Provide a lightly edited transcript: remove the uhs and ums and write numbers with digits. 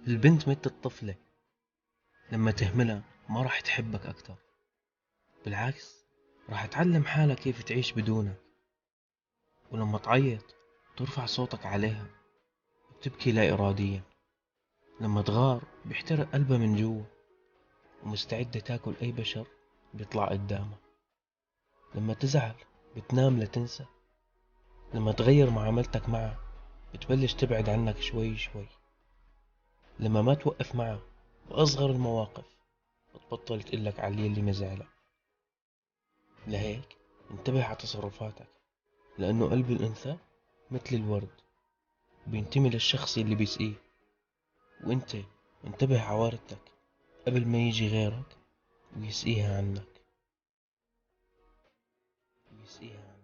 البنت مثل الطفلة، لما تهملها ما راح تحبك أكتر، بالعكس راح تعلم حالها كيف تعيش بدونك. ولما تعيط ترفع صوتك عليها وتبكي لا إراديا. لما تغار بيحترق قلبها من جوا ومستعدة تاكل أي بشر بيطلع قدامها. لما تزعل بتنام لتنسى. لما تغير معاملتك معها بتبلش تبعد عنك شوي شوي. لما ما توقف معها بأصغر المواقف بتبطل تقلك على اللي مزعلك. لهيك انتبه على تصرفاتك، لأنه قلب الأنثى مثل الورد بينتمي للشخص اللي بيسقيه. وانت انتبه على واردتك قبل ما يجي غيرك ويسقيها عنك. ويسقيها عنك.